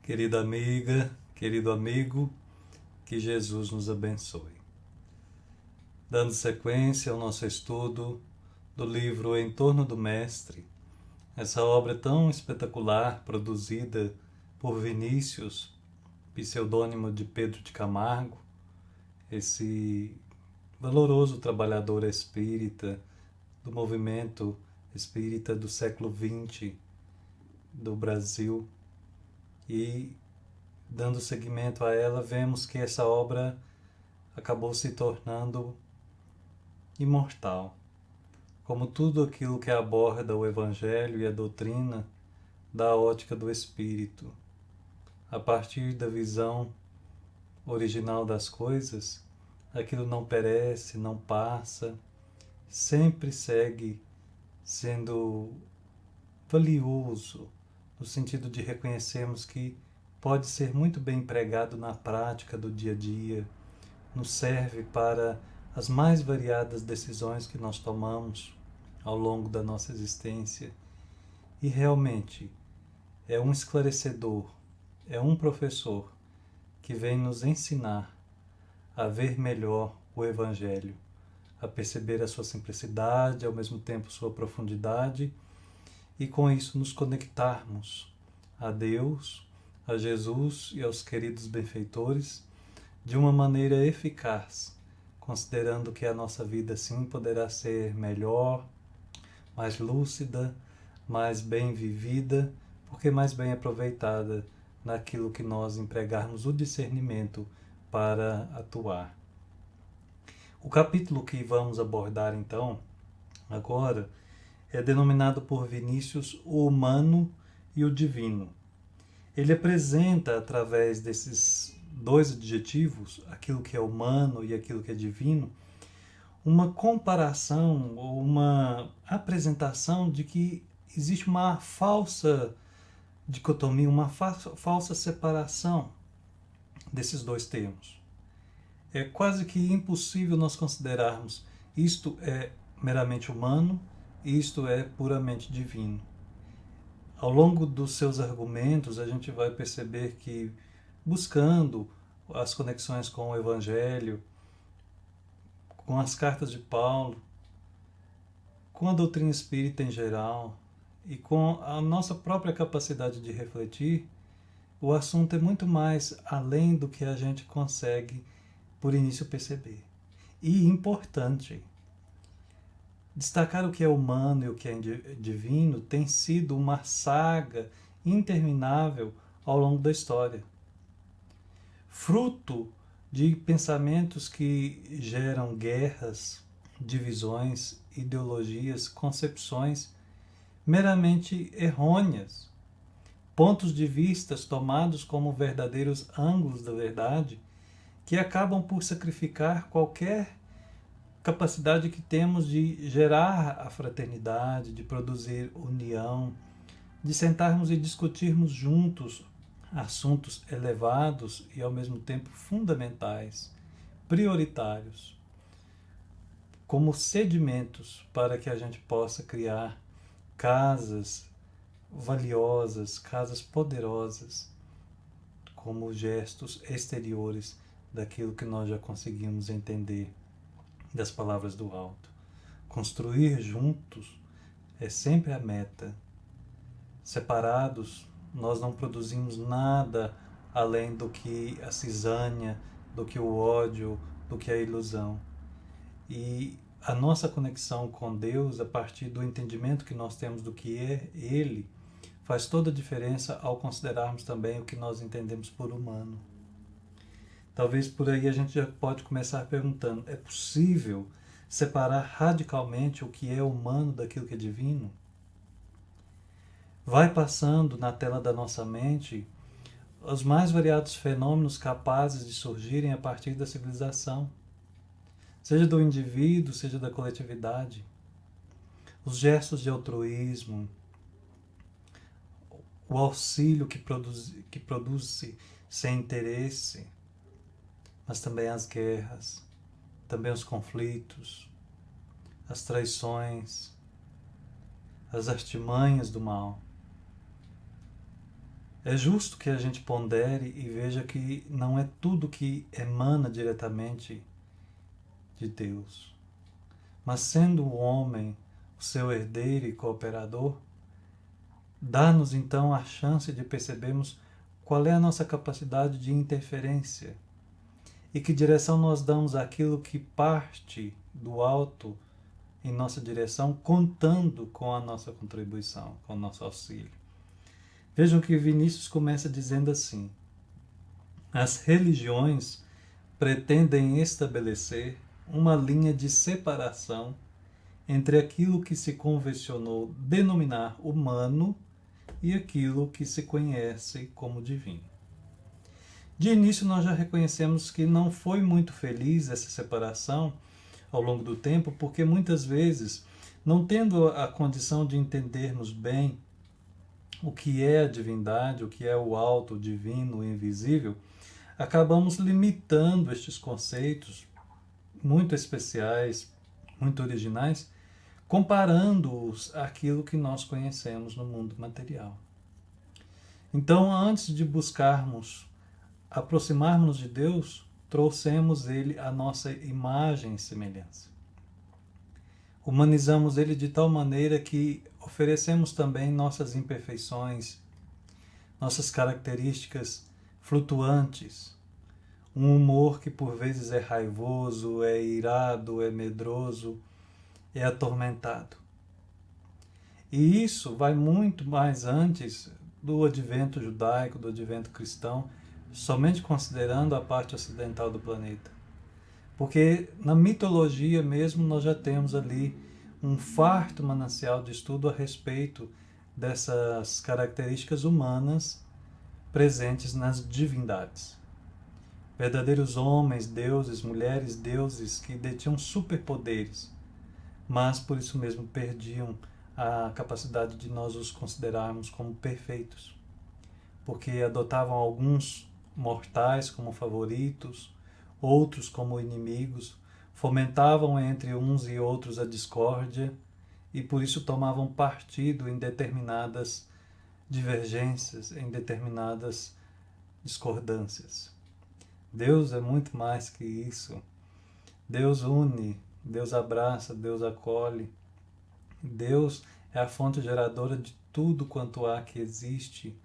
Querida amiga, querido amigo, que Jesus nos abençoe. Dando sequência ao nosso estudo do livro Em Torno do Mestre, essa obra tão espetacular produzida por Vinícius, pseudônimo de Pedro de Camargo, esse valoroso trabalhador espírita do movimento espírita do século XX do Brasil. E, dando seguimento a ela, vemos que essa obra acabou se tornando imortal. Como tudo aquilo que aborda o Evangelho e a doutrina da ótica do Espírito, a partir da visão original das coisas, aquilo não perece, não passa, sempre segue sendo valioso, no sentido de reconhecermos que pode ser muito bem empregado na prática do dia a dia, nos serve para as mais variadas decisões que nós tomamos ao longo da nossa existência. E realmente é um esclarecedor, é um professor que vem nos ensinar a ver melhor o Evangelho, a perceber a sua simplicidade, ao mesmo tempo sua profundidade, e com isso nos conectarmos a Deus, a Jesus e aos queridos benfeitores de uma maneira eficaz, considerando que a nossa vida sim poderá ser melhor, mais lúcida, mais bem vivida, porque mais bem aproveitada naquilo que nós empregarmos o discernimento para atuar. O capítulo que vamos abordar então, agora, é denominado por Vinícius o humano e o divino. Ele apresenta, através desses dois adjetivos, aquilo que é humano e aquilo que é divino, uma comparação ou uma apresentação de que existe uma falsa dicotomia, uma falsa separação desses dois termos. É quase que impossível nós considerarmos isto é meramente humano, isto é puramente divino. Ao longo dos seus argumentos, a gente vai perceber que, buscando as conexões com o Evangelho, com as cartas de Paulo, com a doutrina espírita em geral e com a nossa própria capacidade de refletir, o assunto é muito mais além do que a gente consegue, por início, perceber. E importante, destacar o que é humano e o que é divino tem sido uma saga interminável ao longo da história. Fruto de pensamentos que geram guerras, divisões, ideologias, concepções meramente errôneas, pontos de vista tomados como verdadeiros ângulos da verdade, que acabam por sacrificar qualquer capacidade que temos de gerar a fraternidade, de produzir união, de sentarmos e discutirmos juntos assuntos elevados e ao mesmo tempo fundamentais, prioritários, como sedimentos para que a gente possa criar casas valiosas, casas poderosas, como gestos exteriores daquilo que nós já conseguimos entender das palavras do alto. Construir juntos é sempre a meta. Separados, nós não produzimos nada além do que a cisânia, do que o ódio, do que a ilusão. E a nossa conexão com Deus, a partir do entendimento que nós temos do que é Ele, faz toda a diferença ao considerarmos também o que nós entendemos por humano. Talvez por aí a gente já pode começar perguntando, é possível separar radicalmente o que é humano daquilo que é divino? Vai passando na tela da nossa mente os mais variados fenômenos capazes de surgirem a partir da civilização, seja do indivíduo, seja da coletividade. Os gestos de altruísmo, o auxílio que produz sem interesse, mas também as guerras, também os conflitos, as traições, as artimanhas do mal. É justo que a gente pondere e veja que não é tudo que emana diretamente de Deus. Mas sendo o homem o seu herdeiro e cooperador, dá-nos então a chance de percebermos qual é a nossa capacidade de interferência e que direção nós damos àquilo que parte do alto em nossa direção, contando com a nossa contribuição, com o nosso auxílio. Vejam que Vinícius começa dizendo assim: as religiões pretendem estabelecer uma linha de separação entre aquilo que se convencionou denominar humano e aquilo que se conhece como divino. De início, nós já reconhecemos que não foi muito feliz essa separação ao longo do tempo, porque muitas vezes, não tendo a condição de entendermos bem o que é a divindade, o que é o alto, o divino, o invisível, acabamos limitando estes conceitos muito especiais, muito originais, comparando-os àquilo que nós conhecemos no mundo material. Então, antes de buscarmos aproximarmos de Deus, trouxemos Ele à nossa imagem e semelhança. Humanizamos Ele de tal maneira que oferecemos também nossas imperfeições, nossas características flutuantes, um humor que por vezes é raivoso, é irado, é medroso, é atormentado. E isso vai muito mais antes do advento judaico, do advento cristão, somente considerando a parte ocidental do planeta. Porque na mitologia mesmo nós já temos ali um farto manancial de estudo a respeito dessas características humanas presentes nas divindades. Verdadeiros homens, deuses, mulheres, deuses que detinham superpoderes, mas por isso mesmo perdiam a capacidade de nós os considerarmos como perfeitos, porque adotavam alguns mortais como favoritos, outros como inimigos, fomentavam entre uns e outros a discórdia e por isso tomavam partido em determinadas divergências, em determinadas discordâncias. Deus é muito mais que isso. Deus une, Deus abraça, Deus acolhe. Deus é a fonte geradora de tudo quanto há que existe,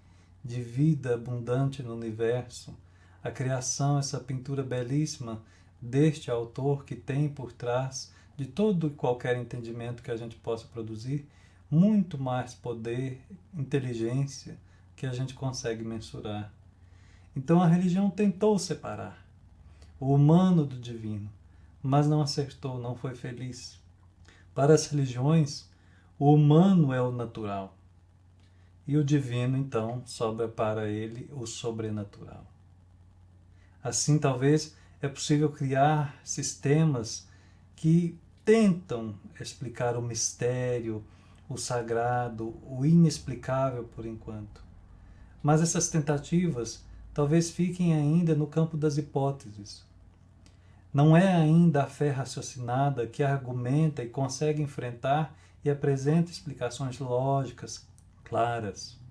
de vida abundante no universo. A criação, essa pintura belíssima deste autor que tem por trás de todo e qualquer entendimento que a gente possa produzir, muito mais poder, inteligência que a gente consegue mensurar. Então a religião tentou separar o humano do divino, mas não acertou, não foi feliz. Para as religiões, o humano é o natural e o divino, então, sobra para ele o sobrenatural. Assim, talvez é possível criar sistemas que tentam explicar o mistério, o sagrado, o inexplicável por enquanto. Mas essas tentativas talvez fiquem ainda no campo das hipóteses. Não é ainda a fé raciocinada que argumenta e consegue enfrentar e apresenta explicações lógicas, claras.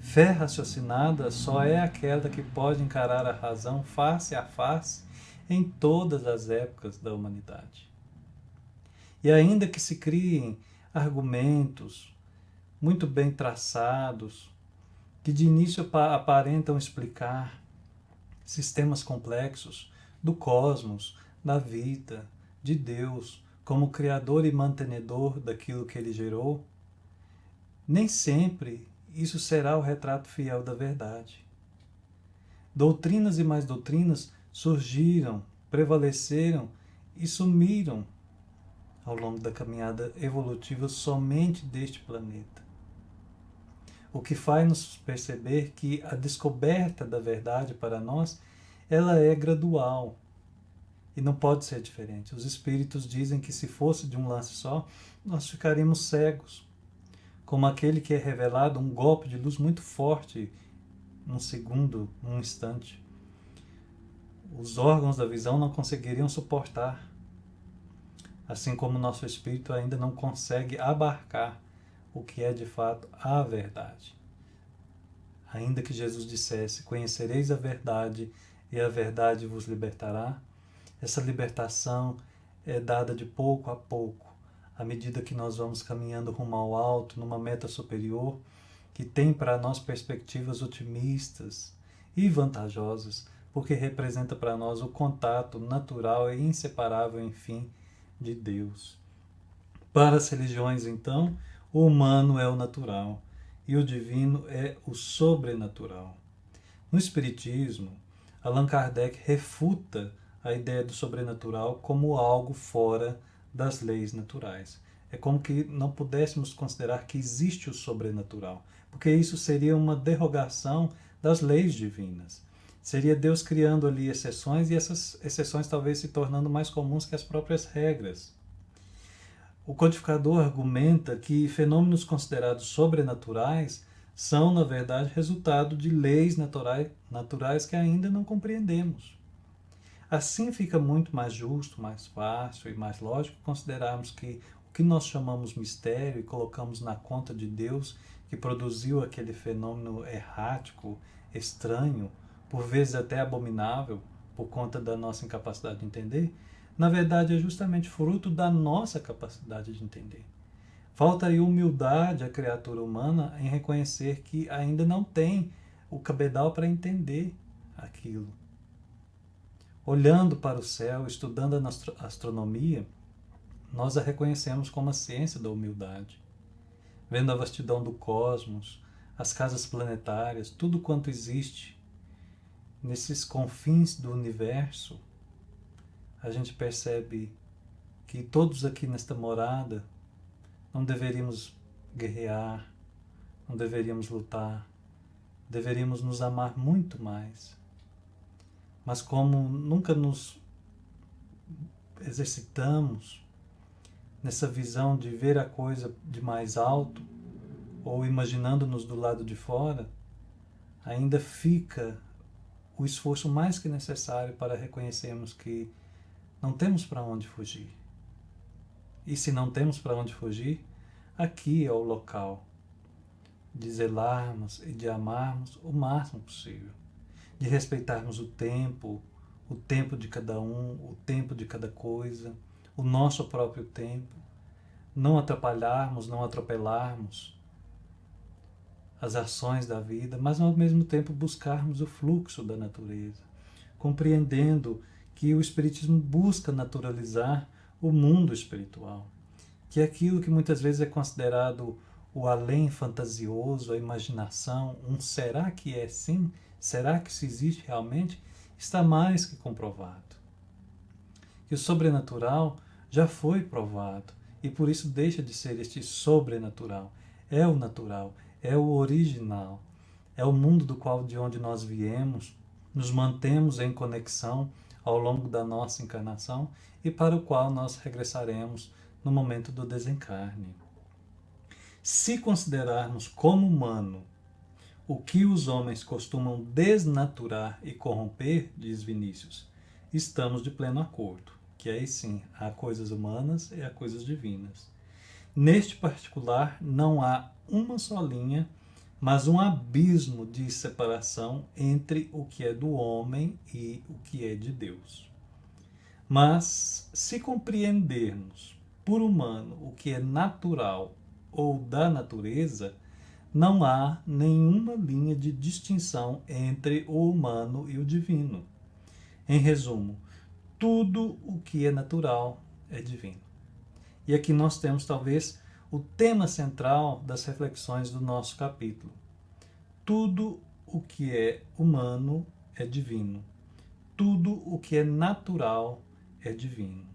Fé raciocinada só é aquela que pode encarar a razão face a face em todas as épocas da humanidade. E ainda que se criem argumentos muito bem traçados, que de início aparentam explicar sistemas complexos do cosmos, da vida, de Deus, como criador e mantenedor daquilo que ele gerou, nem sempre isso será o retrato fiel da verdade. Doutrinas e mais doutrinas surgiram, prevaleceram e sumiram ao longo da caminhada evolutiva somente deste planeta. O que faz nos perceber que a descoberta da verdade para nós, ela é gradual e não pode ser diferente. Os espíritos dizem que se fosse de um lance só, nós ficaríamos cegos, como aquele que é revelado um golpe de luz muito forte, num segundo, num instante. Os órgãos da visão não conseguiriam suportar, assim como o nosso espírito ainda não consegue abarcar o que é de fato a verdade. Ainda que Jesus dissesse: conhecereis a verdade e a verdade vos libertará, essa libertação é dada de pouco a pouco, à medida que nós vamos caminhando rumo ao alto, numa meta superior, que tem para nós perspectivas otimistas e vantajosas, porque representa para nós o contato natural e inseparável, enfim, de Deus. Para as religiões, então, o humano é o natural e o divino é o sobrenatural. No Espiritismo, Allan Kardec refuta a ideia do sobrenatural como algo fora das leis naturais. É como que não pudéssemos considerar que existe o sobrenatural, porque isso seria uma derrogação das leis divinas. Seria Deus criando ali exceções e essas exceções talvez se tornando mais comuns que as próprias regras. O codificador argumenta que fenômenos considerados sobrenaturais são, na verdade, resultado de leis naturais que ainda não compreendemos. Assim fica muito mais justo, mais fácil e mais lógico considerarmos que o que nós chamamos mistério e colocamos na conta de Deus, que produziu aquele fenômeno errático, estranho, por vezes até abominável, por conta da nossa incapacidade de entender, na verdade é justamente fruto da nossa capacidade de entender. Falta aí humildade à criatura humana em reconhecer que ainda não tem o cabedal para entender aquilo. Olhando para o céu, estudando a astronomia, nós a reconhecemos como a ciência da humildade. Vendo a vastidão do cosmos, as casas planetárias, tudo quanto existe nesses confins do universo, a gente percebe que todos aqui nesta morada não deveríamos guerrear, não deveríamos lutar, deveríamos nos amar muito mais. Mas como nunca nos exercitamos nessa visão de ver a coisa de mais alto, ou imaginando-nos do lado de fora, ainda fica o esforço mais que necessário para reconhecermos que não temos para onde fugir. E se não temos para onde fugir, aqui é o local de zelarmos e de amarmos o máximo possível, de respeitarmos o tempo de cada um, o tempo de cada coisa, o nosso próprio tempo, não atrapalharmos, não atropelarmos as ações da vida, mas ao mesmo tempo buscarmos o fluxo da natureza, compreendendo que o Espiritismo busca naturalizar o mundo espiritual, que é aquilo que muitas vezes é considerado o além fantasioso, a imaginação, um será que é sim? Será que isso existe realmente? Está mais que comprovado. Que o sobrenatural já foi provado e por isso deixa de ser este sobrenatural. É o natural, é o original, é o mundo do qual de onde nós viemos, nos mantemos em conexão ao longo da nossa encarnação e para o qual nós regressaremos no momento do desencarne. Se considerarmos como humano o que os homens costumam desnaturar e corromper, diz Vinícius, estamos de pleno acordo, que aí sim há coisas humanas e há coisas divinas. Neste particular não há uma só linha, mas um abismo de separação entre o que é do homem e o que é de Deus. Mas se compreendermos por humano o que é natural ou da natureza, não há nenhuma linha de distinção entre o humano e o divino. Em resumo, tudo o que é natural é divino. E aqui nós temos talvez o tema central das reflexões do nosso capítulo. Tudo o que é humano é divino. Tudo o que é natural é divino.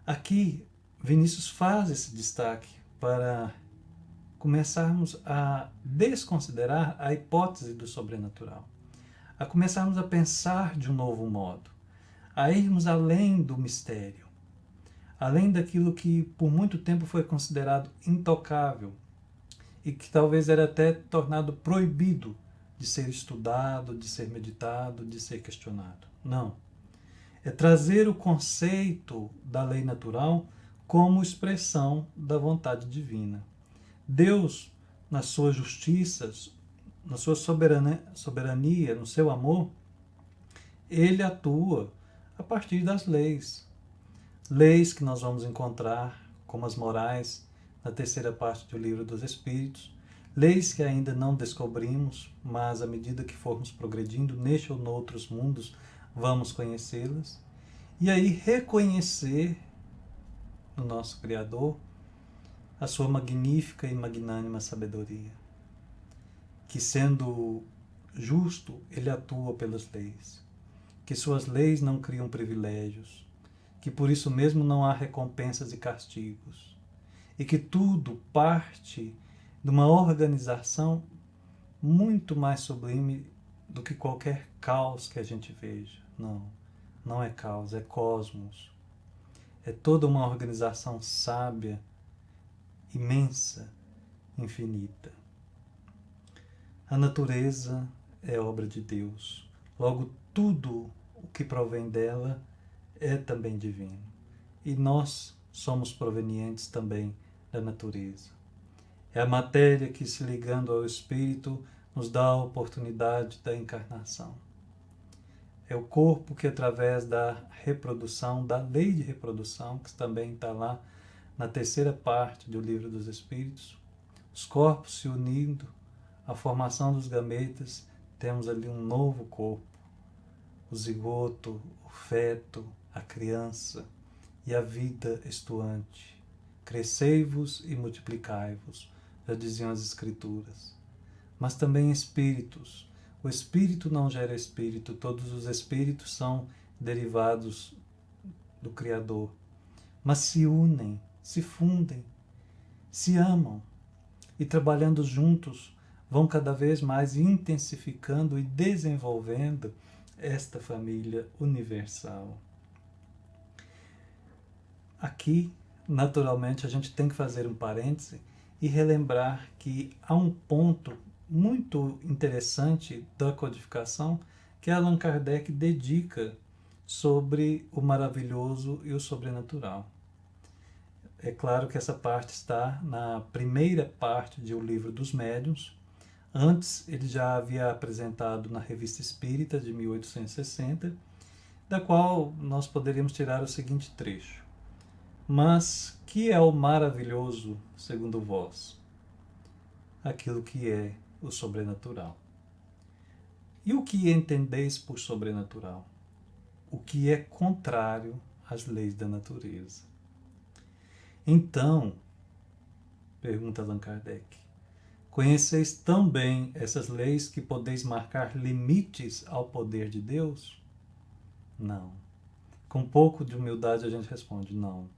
Aqui, Vinícius faz esse destaque para começarmos a desconsiderar a hipótese do sobrenatural, a começarmos a pensar de um novo modo, a irmos além do mistério, além daquilo que por muito tempo foi considerado intocável e que talvez era até tornado proibido de ser estudado, de ser meditado, de ser questionado. Não. É trazer o conceito da lei natural como expressão da vontade divina. Deus na sua justiça, na sua soberania, no seu amor, ele atua a partir das leis. Leis que nós vamos encontrar, como as morais, na terceira parte do Livro dos Espíritos. Leis que ainda não descobrimos, mas à medida que formos progredindo neste ou noutros mundos, vamos conhecê-las. E aí reconhecer no nosso Criador a sua magnífica e magnânima sabedoria, que sendo justo, ele atua pelas leis, que suas leis não criam privilégios, que por isso mesmo não há recompensas e castigos, e que tudo parte de uma organização muito mais sublime do que qualquer caos que a gente veja. Não é caos, é cosmos. É toda uma organização sábia, imensa, infinita. A natureza é obra de Deus. Logo, tudo o que provém dela é também divino. E nós somos provenientes também da natureza. É a matéria que, se ligando ao espírito, nos dá a oportunidade da encarnação. É o corpo que, através da reprodução, da lei de reprodução, que também está lá na terceira parte do Livro dos Espíritos, os corpos se unindo, a formação dos gametas, temos ali um novo corpo, o zigoto, o feto, a criança e a vida estuante. Crescei-vos e multiplicai-vos, já diziam as Escrituras. Mas também espíritos. O espírito não gera espírito, todos os espíritos são derivados do Criador. Mas se unem, se fundem, se amam e trabalhando juntos vão cada vez mais intensificando e desenvolvendo esta família universal. Aqui, naturalmente, a gente tem que fazer um parêntese e relembrar que há um ponto muito interessante da codificação que Allan Kardec dedica sobre o maravilhoso e o sobrenatural. É claro que essa parte está na primeira parte do Livro dos Médiuns. Antes, ele já havia apresentado na Revista Espírita, de 1860, da qual nós poderíamos tirar o seguinte trecho. Mas que é o maravilhoso, segundo vós? Aquilo que é o sobrenatural. E o que entendeis por sobrenatural? O que é contrário às leis da natureza. Então, pergunta Allan Kardec, conheceis tão bem essas leis que podeis marcar limites ao poder de Deus? Não. Com um pouco de humildade a gente responde, não.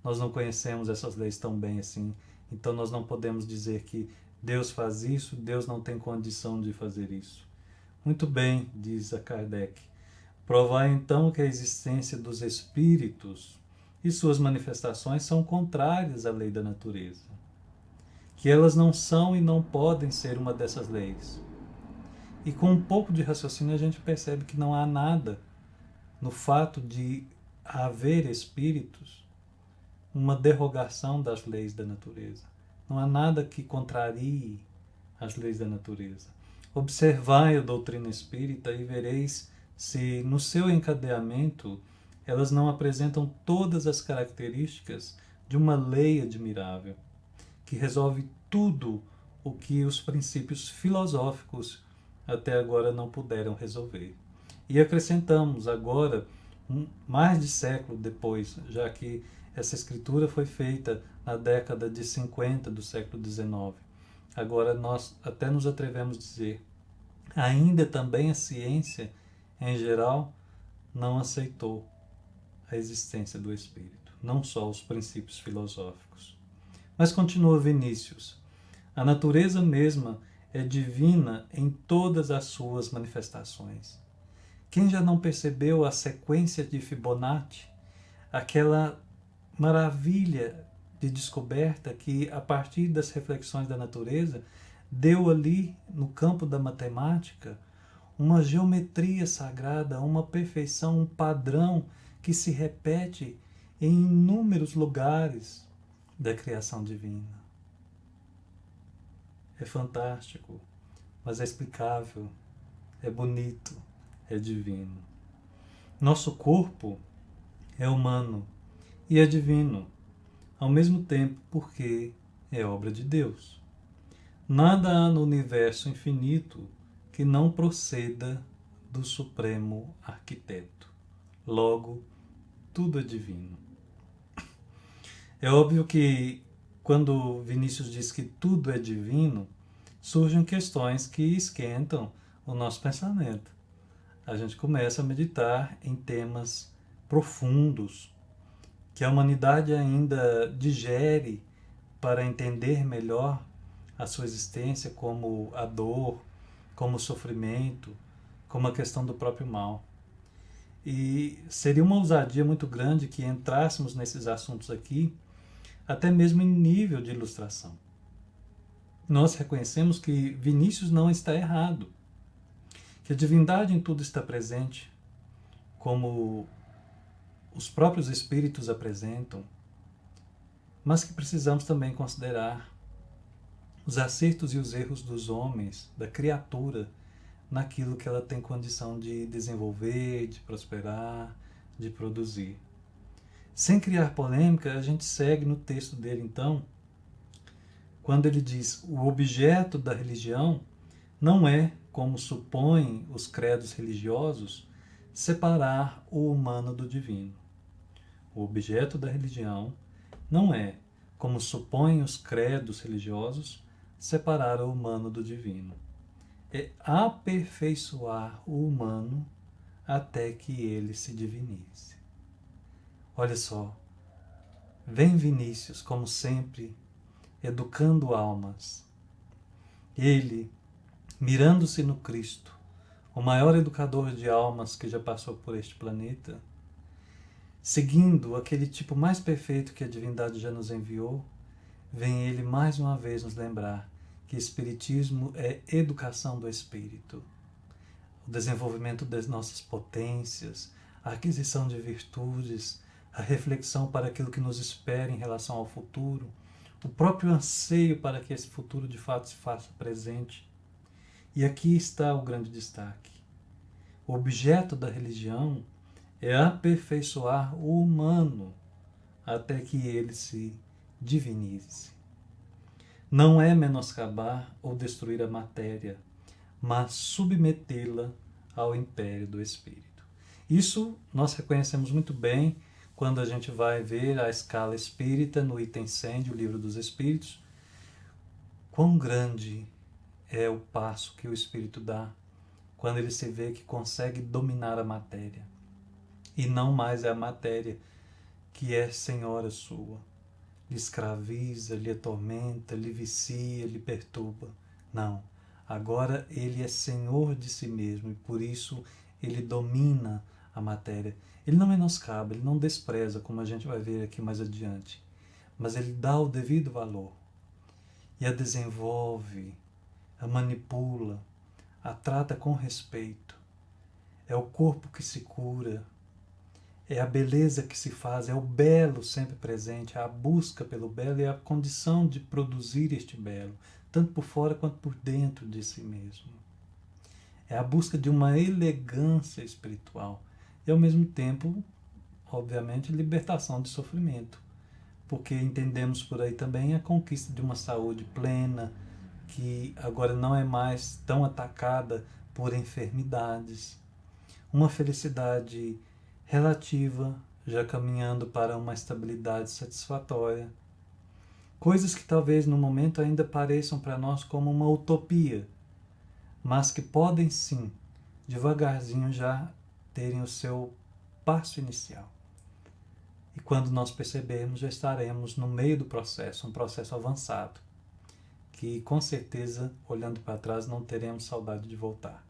Nós não conhecemos essas leis tão bem assim, então nós não podemos dizer que Deus faz isso, Deus não tem condição de fazer isso. Muito bem, diz a Kardec. Provai então que a existência dos espíritos e suas manifestações são contrárias à lei da natureza. Que elas não são e não podem ser uma dessas leis. E com um pouco de raciocínio a gente percebe que não há nada no fato de haver espíritos, uma derrogação das leis da natureza. Não há nada que contrarie as leis da natureza. Observai a doutrina espírita e vereis se no seu encadeamento elas não apresentam todas as características de uma lei admirável, que resolve tudo o que os princípios filosóficos até agora não puderam resolver. E acrescentamos agora, mais de século depois, já que essa escritura foi feita na década de 50 do século XIX. Agora nós até nos atrevemos a dizer, ainda também a ciência, em geral, não aceitou a existência do espírito, não só os princípios filosóficos. Mas continua Vinícius, a natureza mesma é divina em todas as suas manifestações. Quem já não percebeu a sequência de Fibonacci, aquela maravilha de descoberta que, a partir das reflexões da natureza, deu ali, no campo da matemática, uma geometria sagrada, uma perfeição, um padrão que se repete em inúmeros lugares da criação divina. é fantástico, mas é explicável, é bonito, é divino. Nosso corpo é humano e é divino, ao mesmo tempo, porque é obra de Deus. Nada há no universo infinito que não proceda do Supremo Arquiteto. Logo, tudo é divino. É óbvio que, quando Vinícius diz que tudo é divino, surgem questões que esquentam o nosso pensamento. A gente começa a meditar em temas profundos que a humanidade ainda digere para entender melhor a sua existência, como a dor, como o sofrimento, como a questão do próprio mal. E seria uma ousadia muito grande que entrássemos nesses assuntos aqui, até mesmo em nível de ilustração. Nós reconhecemos que Vinícius não está errado, que a divindade em tudo está presente, como os próprios espíritos apresentam, mas que precisamos também considerar os acertos e os erros dos homens, da criatura, naquilo que ela tem condição de desenvolver, de prosperar, de produzir. Sem criar polêmica, a gente segue no texto dele, então, quando ele diz: o objeto da religião não é, como supõem os credos religiosos, separar o humano do divino. O objeto da religião não é, como supõem os credos religiosos, separar o humano do divino. É aperfeiçoar o humano até que ele se divinize. Olha só, vem Vinícius, como sempre, educando almas. Ele, mirando-se no Cristo, o maior educador de almas que já passou por este planeta, seguindo aquele tipo mais perfeito que a divindade já nos enviou, vem ele mais uma vez nos lembrar que Espiritismo é educação do espírito, o desenvolvimento das nossas potências, a aquisição de virtudes, a reflexão para aquilo que nos espera em relação ao futuro, o próprio anseio para que esse futuro de fato se faça presente. E aqui está o grande destaque. O objeto da religião é aperfeiçoar o humano até que ele se divinize. Não é menoscabar ou destruir a matéria, mas submetê-la ao império do Espírito. Isso nós reconhecemos muito bem quando a gente vai ver a escala espírita no item 100 do Livro dos Espíritos. Quão grande é o passo que o Espírito dá quando ele se vê que consegue dominar a matéria. E não mais é a matéria que é senhora sua. Lhe escraviza, lhe atormenta, lhe vicia, lhe perturba. Não. Agora ele é senhor de si mesmo e por isso ele domina a matéria. Ele não menoscaba, ele não despreza, como a gente vai ver aqui mais adiante. Mas ele dá o devido valor. E a desenvolve, a manipula, a trata com respeito. É o corpo que se cura, é a beleza que se faz, é o belo sempre presente, é a busca pelo belo e é a condição de produzir este belo, tanto por fora quanto por dentro de si mesmo. É a busca de uma elegância espiritual e, ao mesmo tempo, obviamente, libertação de sofrimento, porque entendemos por aí também a conquista de uma saúde plena, que agora não é mais tão atacada por enfermidades, uma felicidade relativa, já caminhando para uma estabilidade satisfatória. Coisas que talvez no momento ainda pareçam para nós como uma utopia, mas que podem sim, devagarzinho já terem o seu passo inicial. E quando nós percebermos, já estaremos no meio do processo, um processo avançado, que com certeza, olhando para trás, não teremos saudade de voltar.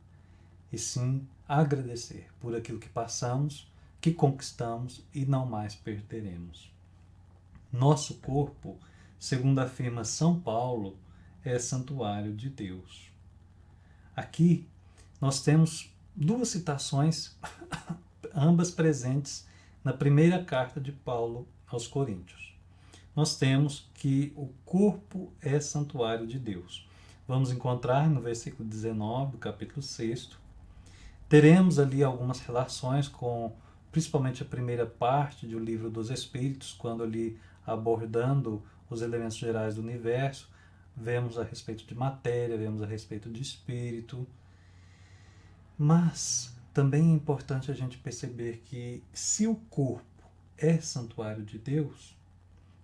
E sim agradecer por aquilo que passamos, que conquistamos e não mais perderemos. Nosso corpo, segundo afirma São Paulo, é santuário de Deus. Aqui nós temos duas citações, ambas presentes na primeira carta de Paulo aos Coríntios. Nós temos que o corpo é santuário de Deus. vamos encontrar no versículo 19 do capítulo 6º. Teremos ali algumas relações com, principalmente a primeira parte do livro dos Espíritos, quando ali abordando os elementos gerais do universo, vemos a respeito de matéria, vemos a respeito de espírito. Mas também é importante a gente perceber que se o corpo é santuário de Deus,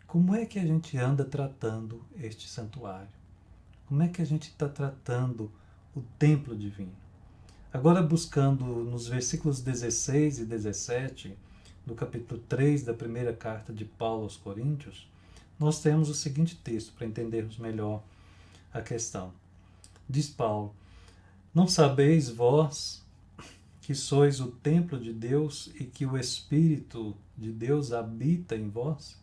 como é que a gente anda tratando este santuário? Como é que a gente está tratando o templo divino? Agora, buscando nos versículos 16 e 17 do capítulo 3 da primeira carta de Paulo aos Coríntios, nós temos o seguinte texto para entendermos melhor a questão. Diz Paulo: não sabeis vós que sois o templo de Deus e que o Espírito de Deus habita em vós?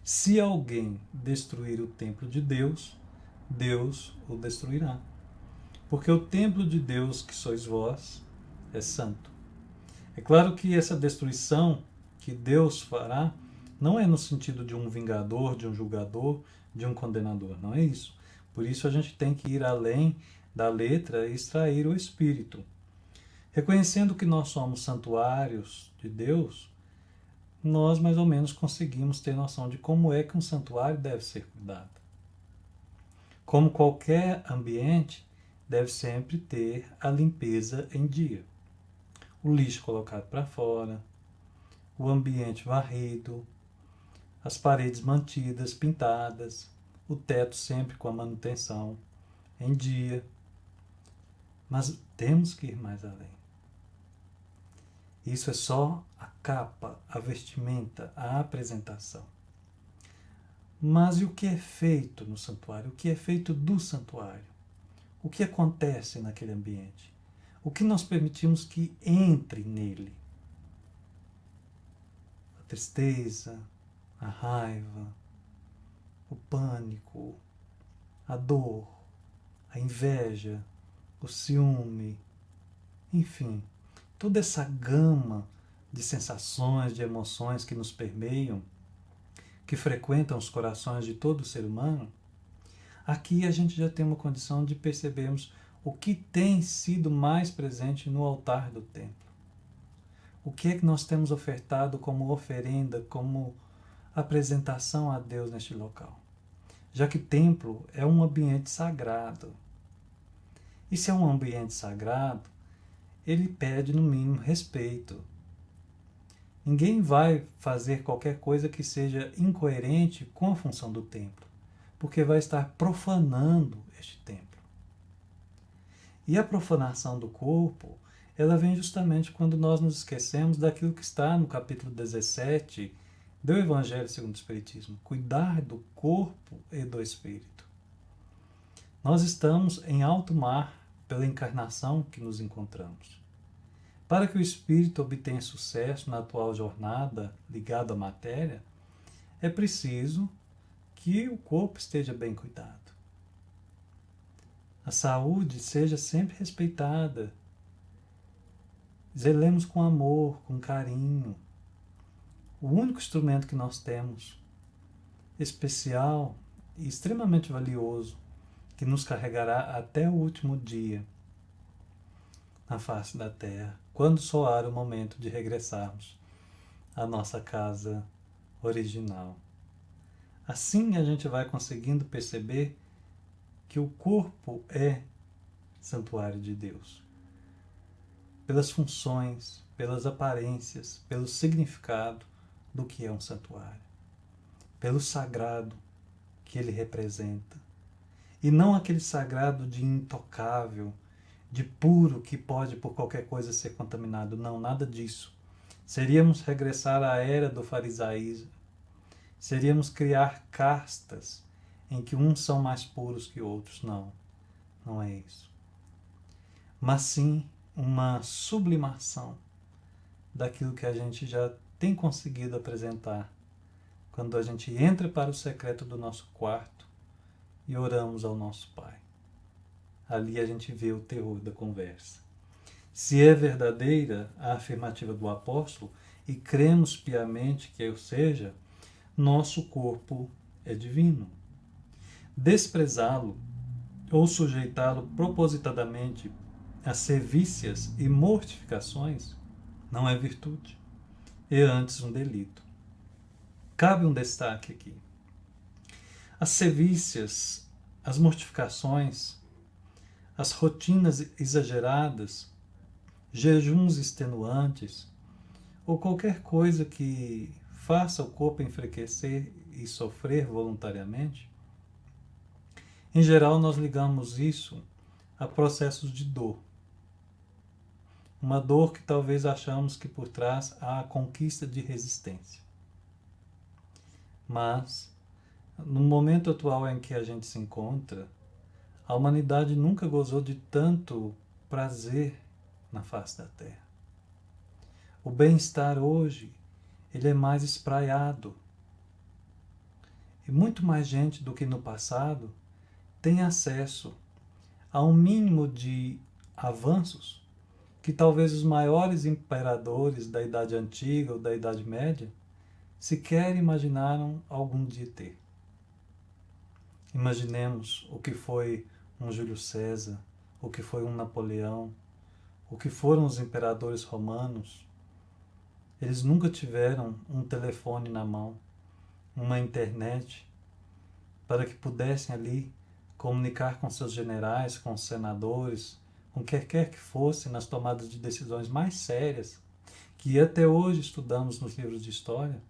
Se alguém destruir o templo de Deus, Deus o destruirá. Porque o templo de Deus, que sois vós, é santo. É claro que essa destruição que Deus fará não é no sentido de um vingador, de um julgador, de um condenador. Não é isso. Por isso a gente tem que ir além da letra e extrair o Espírito. Reconhecendo que nós somos santuários de Deus, nós mais ou menos conseguimos ter noção de como é que um santuário deve ser cuidado. Como qualquer ambiente, deve sempre ter a limpeza em dia. O lixo colocado para fora, o ambiente varrido, as paredes mantidas, pintadas, o teto sempre com a manutenção em dia. Mas temos que ir mais além. Isso é só a capa, a vestimenta, a apresentação. Mas e o que é feito no santuário? O que é feito do santuário? O que acontece naquele ambiente? O que nós permitimos que entre nele? A tristeza, a raiva, o pânico, a dor, a inveja, o ciúme, enfim, toda essa gama de sensações, de emoções que nos permeiam, que frequentam os corações de todo ser humano, aqui a gente já tem uma condição de percebermos o que tem sido mais presente no altar do templo. O que é que nós temos ofertado como oferenda, como apresentação a Deus neste local? Já que templo é um ambiente sagrado. E se é um ambiente sagrado, ele pede no mínimo respeito. Ninguém vai fazer qualquer coisa que seja incoerente com a função do templo, porque vai estar profanando este templo. E a profanação do corpo, ela vem justamente quando nós nos esquecemos daquilo que está no capítulo 17 do Evangelho segundo o Espiritismo: cuidar do corpo e do espírito. Nós estamos em alto mar pela encarnação que nos encontramos. Para que o espírito obtenha sucesso na atual jornada ligada à matéria, é preciso que o corpo esteja bem cuidado. A saúde seja sempre respeitada. Zelemos com amor, com carinho. O único instrumento que nós temos, especial e extremamente valioso, que nos carregará até o último dia na face da terra, quando soar o momento de regressarmos à nossa casa original. Assim a gente vai conseguindo perceber que o corpo é santuário de Deus. Pelas funções, pelas aparências, pelo significado do que é um santuário. Pelo sagrado que ele representa. E não aquele sagrado de intocável, de puro, que pode por qualquer coisa ser contaminado. Não, nada disso. Seríamos regressar à era do farisaísmo. Seríamos criar castas em que uns são mais puros que outros. Não, não é isso. Mas sim uma sublimação daquilo que a gente já tem conseguido apresentar quando a gente entra para o secreto do nosso quarto e oramos ao nosso Pai. Ali a gente vê o teor da conversa. Se é verdadeira a afirmativa do apóstolo e cremos piamente que eu seja, nosso corpo é divino. Desprezá-lo ou sujeitá-lo propositadamente a sevícias e mortificações não é virtude, é antes um delito. Cabe um destaque aqui. As sevícias, as mortificações, as rotinas exageradas, jejuns extenuantes, ou qualquer coisa que faça o corpo enfraquecer e sofrer voluntariamente, em geral nós ligamos isso a processos de dor. Uma dor que talvez achamos que por trás há a conquista de resistência. Mas, no momento atual em que a gente se encontra, a humanidade nunca gozou de tanto prazer na face da Terra. O bem-estar hoje, ele é mais espraiado. E muito mais gente do que no passado tem acesso a um mínimo de avanços que talvez os maiores imperadores da Idade Antiga ou da Idade Média sequer imaginaram algum dia ter. Imaginemos o que foi um Júlio César, o que foi um Napoleão, o que foram os imperadores romanos. Eles nunca tiveram um telefone na mão, uma internet, para que pudessem ali comunicar com seus generais, com os senadores, com quer que fosse nas tomadas de decisões mais sérias, que até hoje estudamos nos livros de história,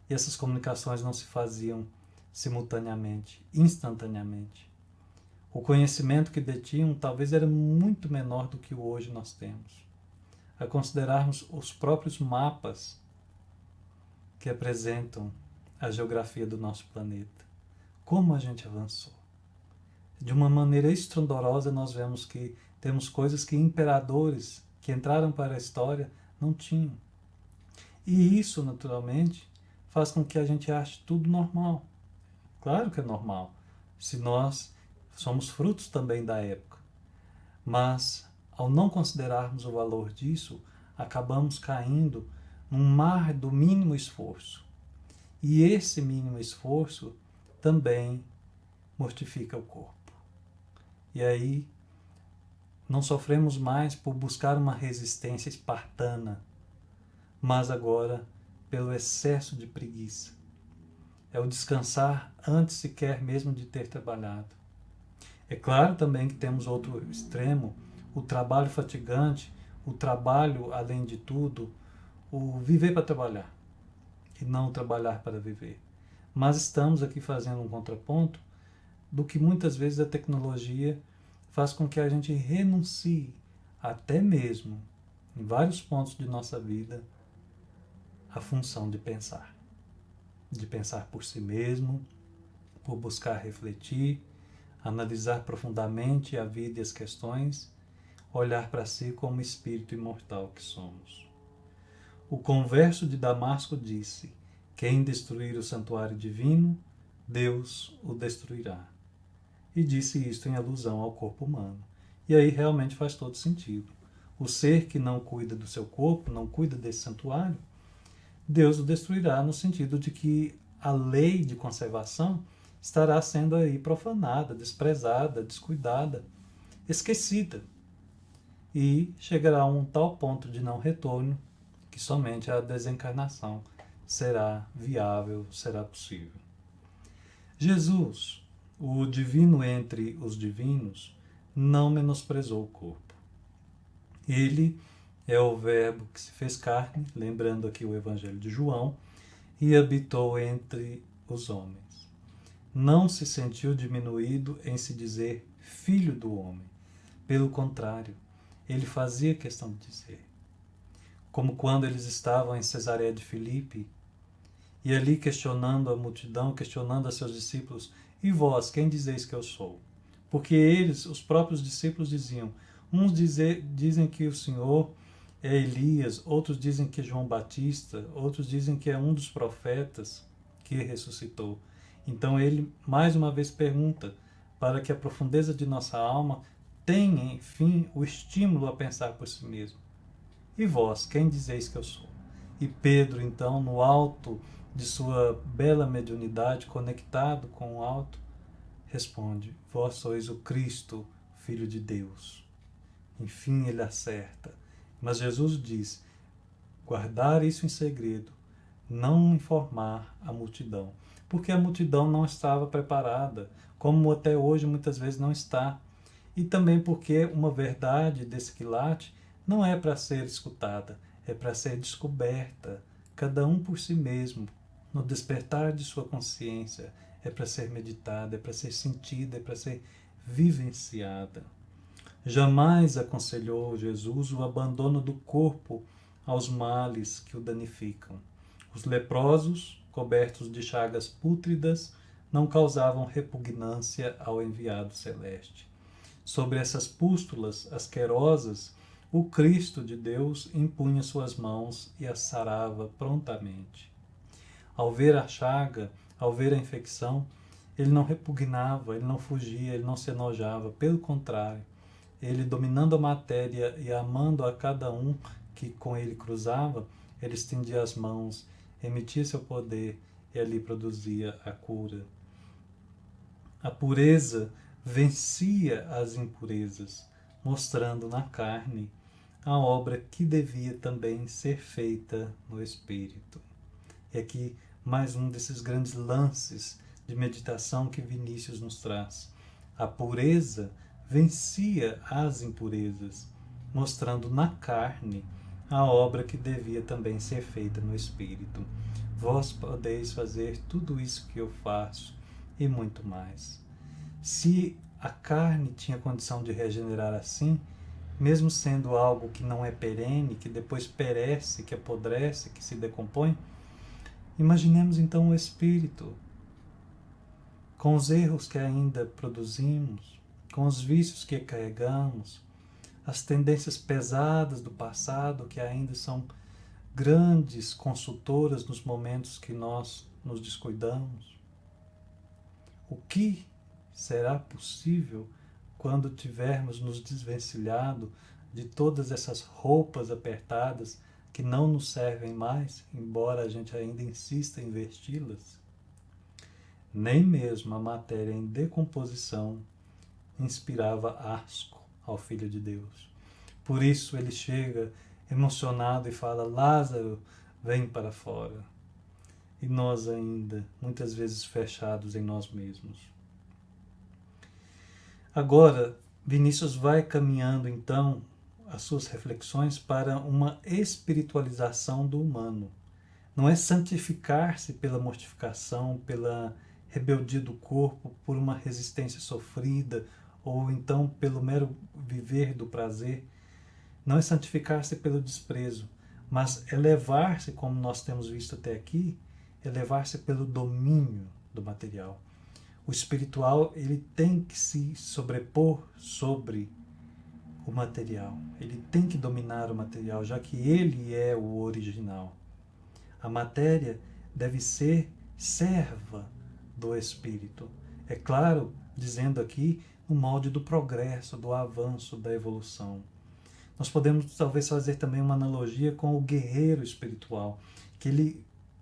e essas comunicações não se faziam simultaneamente, instantaneamente. O conhecimento que detinham talvez era muito menor do que hoje nós temos. A considerarmos os próprios mapas que apresentam a geografia do nosso planeta. Como a gente avançou. De uma maneira estrondorosa nós vemos que temos coisas que imperadores que entraram para a história não tinham. E isso, naturalmente, faz com que a gente ache tudo normal. Claro que é normal, se nós somos frutos também da época. Mas, ao não considerarmos o valor disso, acabamos caindo num mar do mínimo esforço. E esse mínimo esforço também mortifica o corpo. E aí, não sofremos mais por buscar uma resistência espartana, mas agora pelo excesso de preguiça. É o descansar antes sequer mesmo de ter trabalhado. É claro também que temos outro extremo, o trabalho fatigante, o trabalho além de tudo, o viver para trabalhar e não trabalhar para viver. Mas estamos aqui fazendo um contraponto do que muitas vezes a tecnologia faz com que a gente renuncie, até mesmo, em vários pontos de nossa vida, a função de pensar. De pensar por si mesmo, por buscar refletir, analisar profundamente a vida e as questões, olhar para si como espírito imortal que somos. O converso de Damasco disse: quem destruir o santuário divino, Deus o destruirá. E disse isto em alusão ao corpo humano. E aí realmente faz todo sentido. O ser que não cuida do seu corpo, não cuida desse santuário, Deus o destruirá no sentido de que a lei de conservação estará sendo aí profanada, desprezada, descuidada, esquecida. E chegará a um tal ponto de não retorno que somente a desencarnação será viável, será possível. Jesus, o divino entre os divinos, não menosprezou o corpo. Ele é o Verbo que se fez carne, lembrando aqui o Evangelho de João, e habitou entre os homens. Não se sentiu diminuído em se dizer filho do homem. Pelo contrário, ele fazia questão de dizer. Como quando eles estavam em Cesareia de Filipe, e ali questionando a multidão, questionando a seus discípulos, e vós, quem dizeis que eu sou? Porque eles, os próprios discípulos, diziam, uns dizem que o Senhor é Elias, outros dizem que é João Batista, outros dizem que é um dos profetas que ressuscitou. Então ele, mais uma vez, pergunta, para que a profundeza de nossa alma tenha, enfim, o estímulo a pensar por si mesmo. E vós, quem dizeis que eu sou? E Pedro, então, no alto de sua bela mediunidade, conectado com o alto, responde: vós sois o Cristo, Filho de Deus. Enfim, ele acerta. Mas Jesus diz: guardar isso em segredo, não informar a multidão. Porque a multidão não estava preparada, como até hoje muitas vezes não está. E também porque uma verdade desse quilate não é para ser escutada, é para ser descoberta, cada um por si mesmo, no despertar de sua consciência, é para ser meditada, é para ser sentida, é para ser vivenciada. Jamais aconselhou Jesus o abandono do corpo aos males que o danificam. Os leprosos, cobertos de chagas pútridas, não causavam repugnância ao enviado celeste. Sobre essas pústulas asquerosas, o Cristo de Deus impunha suas mãos e as sarava prontamente. Ao ver a chaga, ao ver a infecção, ele não repugnava, ele não fugia, ele não se enojava, pelo contrário, ele, dominando a matéria e amando a cada um que com ele cruzava, ele estendia as mãos, emitia seu poder e ali produzia a cura. A pureza vencia as impurezas, mostrando na carne a obra que devia também ser feita no espírito. E aqui mais um desses grandes lances de meditação que Vinícius nos traz. A pureza vencia as impurezas, mostrando na carne a obra que devia também ser feita no espírito. Vós podeis fazer tudo isso que eu faço e muito mais. Se a carne tinha condição de regenerar assim, mesmo sendo algo que não é perene, que depois perece, que apodrece, que se decompõe, imaginemos então o espírito, com os erros que ainda produzimos, com os vícios que carregamos, as tendências pesadas do passado que ainda são grandes consultoras nos momentos que nós nos descuidamos. O que será possível quando tivermos nos desvencilhado de todas essas roupas apertadas que não nos servem mais, embora a gente ainda insista em vesti-las? Nem mesmo a matéria em decomposição inspirava asco ao Filho de Deus. Por isso ele chega emocionado e fala: Lázaro, vem para fora. E nós ainda, muitas vezes fechados em nós mesmos. Agora, Vinícius vai caminhando então as suas reflexões para uma espiritualização do humano. Não é santificar-se pela mortificação, pela rebeldia do corpo, por uma resistência sofrida, ou então pelo mero viver do prazer. Não é santificar-se pelo desprezo, mas elevar-se, como nós temos visto até aqui, elevar-se pelo domínio do material. O espiritual, ele tem que se sobrepor sobre o material. Ele tem que dominar o material, já que ele é o original. A matéria deve ser serva do espírito. É claro, dizendo aqui, no molde do progresso, do avanço, da evolução. Nós podemos talvez fazer também uma analogia com o guerreiro espiritual, que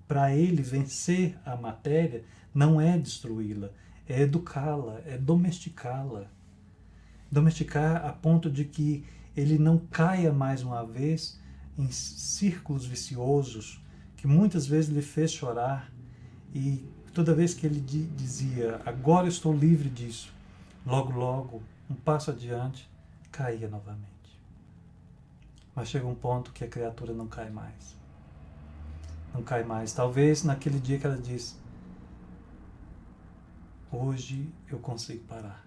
para ele vencer a matéria não é destruí-la, é educá-la, é domesticá-la. Domesticar a ponto de que ele não caia mais uma vez em círculos viciosos que muitas vezes lhe fez chorar, e toda vez que ele dizia: agora estou livre disso, logo, logo, um passo adiante, caía novamente. Mas chega um ponto que a criatura não cai mais. Não cai mais. Talvez naquele dia que ela diz: hoje eu consigo parar.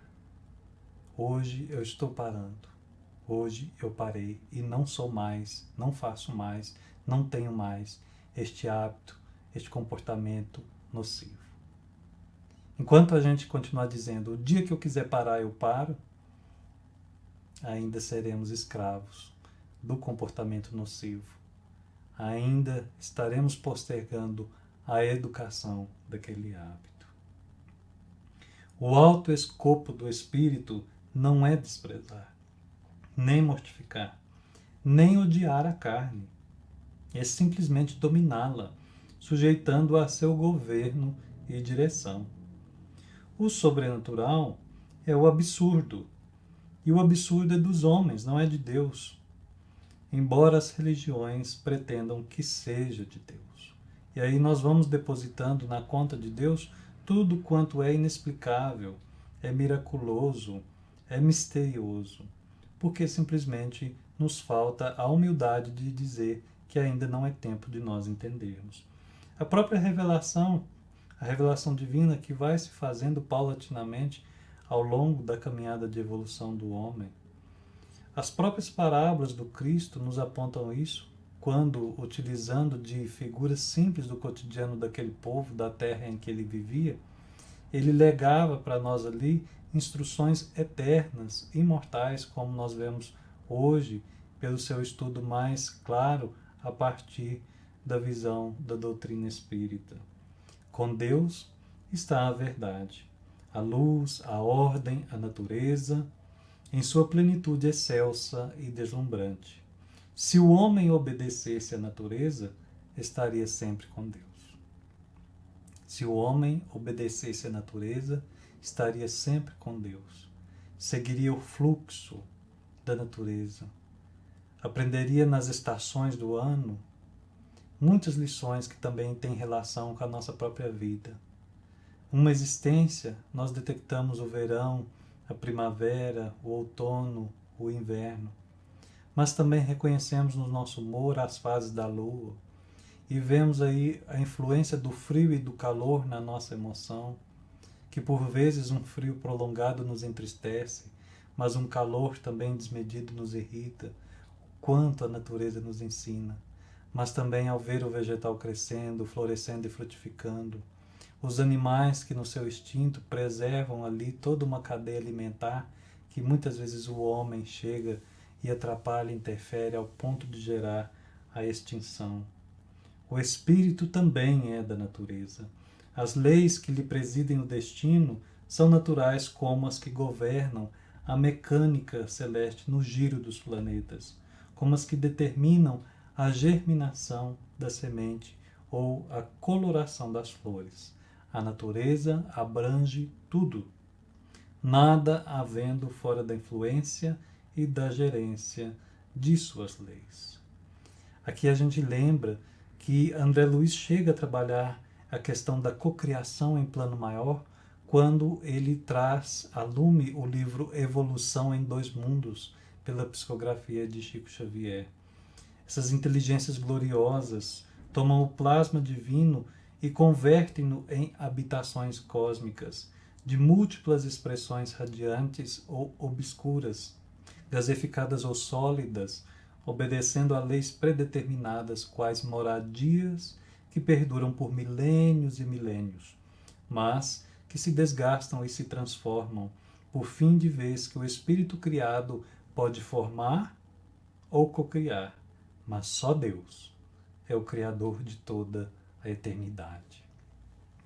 Hoje eu estou parando. Hoje eu parei e não sou mais, não faço mais, não tenho mais este hábito, este comportamento nocivo. Enquanto a gente continuar dizendo: o dia que eu quiser parar eu paro, ainda seremos escravos do comportamento nocivo. Ainda estaremos postergando a educação daquele hábito. O alto escopo do espírito não é desprezar, nem mortificar, nem odiar a carne. É simplesmente dominá-la, sujeitando-a a seu governo e direção. O sobrenatural é o absurdo. E o absurdo é dos homens, não é de Deus. Embora as religiões pretendam que seja de Deus. E aí nós vamos depositando na conta de Deus tudo quanto é inexplicável, é miraculoso, é misterioso, porque simplesmente nos falta a humildade de dizer que ainda não é tempo de nós entendermos. A própria revelação, a revelação divina que vai se fazendo paulatinamente ao longo da caminhada de evolução do homem. As próprias parábolas do Cristo nos apontam isso, quando, utilizando de figuras simples do cotidiano daquele povo, da terra em que ele vivia, ele legava para nós ali instruções eternas, imortais, como nós vemos hoje, pelo seu estudo mais claro a partir da visão da doutrina espírita. Com Deus está a verdade, a luz, a ordem, a natureza, em sua plenitude excelsa e deslumbrante. Se o homem obedecesse à natureza, estaria sempre com Deus. Se o homem obedecesse à natureza, estaria sempre com Deus. Seguiria o fluxo da natureza. Aprenderia nas estações do ano muitas lições que também têm relação com a nossa própria vida. Uma existência, nós detectamos o verão, a primavera, o outono, o inverno. Mas também reconhecemos no nosso humor as fases da lua e vemos aí a influência do frio e do calor na nossa emoção, que por vezes um frio prolongado nos entristece, mas um calor também desmedido nos irrita, quanto a natureza nos ensina. Mas também ao ver o vegetal crescendo, florescendo e frutificando, os animais que no seu instinto preservam ali toda uma cadeia alimentar que muitas vezes o homem chega e atrapalha, interfere ao ponto de gerar a extinção. O espírito também é da natureza. As leis que lhe presidem o destino são naturais como as que governam a mecânica celeste no giro dos planetas, como as que determinam a germinação da semente ou a coloração das flores. A natureza abrange tudo, nada havendo fora da influência e da gerência de suas leis. Aqui a gente lembra que André Luiz chega a trabalhar a questão da cocriação em plano maior quando ele traz a lume o livro Evolução em Dois Mundos, pela psicografia de Chico Xavier. Essas inteligências gloriosas tomam o plasma divino e convertem-no em habitações cósmicas, de múltiplas expressões radiantes ou obscuras, gaseificadas ou sólidas, obedecendo a leis predeterminadas, quais moradias que perduram por milênios e milênios, mas que se desgastam e se transformam, por fim de vez que o espírito criado pode formar ou cocriar, mas só Deus é o Criador de toda a eternidade.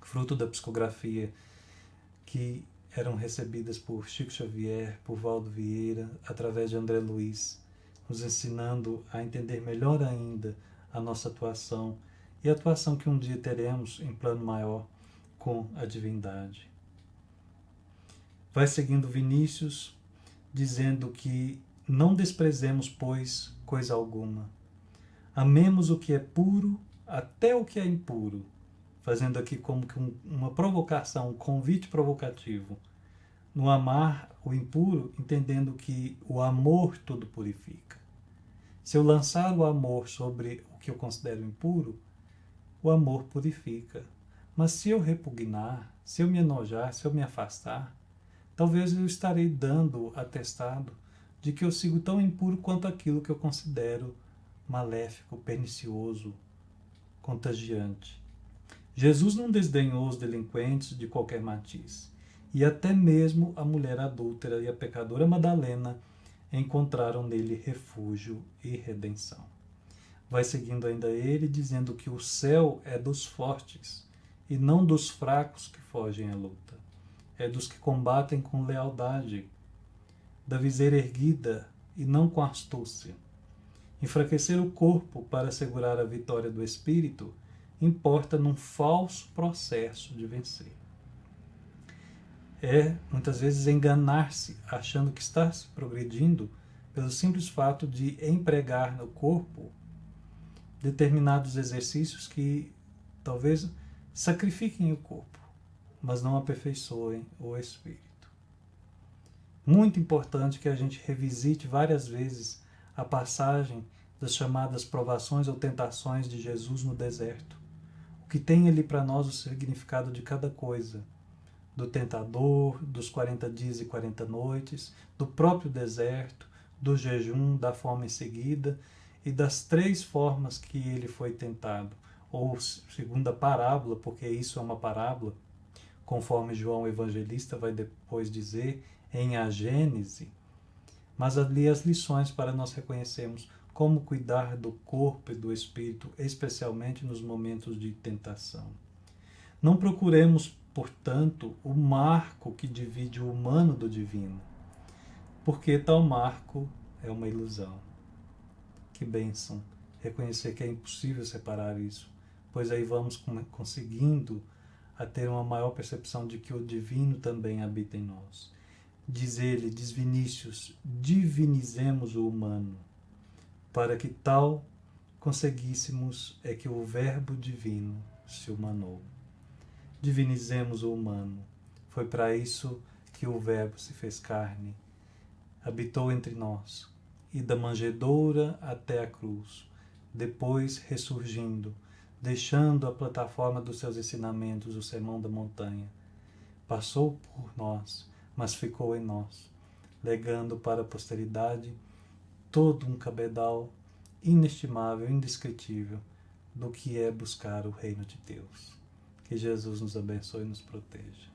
Fruto da psicografia que eram recebidas por Chico Xavier, por Valdo Vieira, através de André Luiz, nos ensinando a entender melhor ainda a nossa atuação e a atuação que um dia teremos em plano maior com a divindade. Vai seguindo Vinícius, dizendo que não desprezemos, pois, coisa alguma. Amemos o que é puro, até o que é impuro, fazendo aqui como que uma provocação, um convite provocativo. No amar o impuro, entendendo que o amor tudo purifica. Se eu lançar o amor sobre o que eu considero impuro, o amor purifica. Mas se eu repugnar, se eu me enojar, se eu me afastar, talvez eu estarei dando atestado de que eu sigo tão impuro quanto aquilo que eu considero maléfico, pernicioso, contagiante. Jesus não desdenhou os delinquentes de qualquer matiz, e até mesmo a mulher adúltera e a pecadora Madalena encontraram nele refúgio e redenção. Vai seguindo ainda ele, dizendo que o céu é dos fortes, e não dos fracos que fogem à luta. É dos que combatem com lealdade, da viseira erguida e não com astúcia. Enfraquecer o corpo para assegurar a vitória do espírito importa num falso processo de vencer. é muitas vezes enganar-se, achando que está se progredindo pelo simples fato de empregar no corpo determinados exercícios que talvez sacrifiquem o corpo, mas não aperfeiçoem o espírito. Muito importante que a gente revisite várias vezes a passagem das chamadas provações ou tentações de Jesus no deserto. O que tem ali para nós o significado de cada coisa. Do tentador, dos 40 dias e 40 noites, do próprio deserto, do jejum, da fome seguida e das 3 formas que ele foi tentado. Ou segundo a parábola, porque isso é uma parábola, conforme João Evangelista vai depois dizer em a Gênese, mas ali as lições para nós reconhecermos como cuidar do corpo e do espírito, especialmente nos momentos de tentação. Não procuremos, portanto, o marco que divide o humano do divino, porque tal marco é uma ilusão. Que bênção reconhecer que é impossível separar isso, pois aí vamos conseguindo a ter uma maior percepção de que o divino também habita em nós. Diz ele, diz Vinícius, divinizemos o humano, para que tal conseguíssemos é que o verbo divino se humanou. Divinizemos o humano. Foi para isso que o verbo se fez carne, habitou entre nós, e da manjedoura até a cruz, depois ressurgindo, deixando a plataforma dos seus ensinamentos, o Sermão da Montanha, passou por nós, mas ficou em nós, legando para a posteridade todo um cabedal inestimável, indescritível, do que é buscar o reino de Deus. Que Jesus nos abençoe e nos proteja.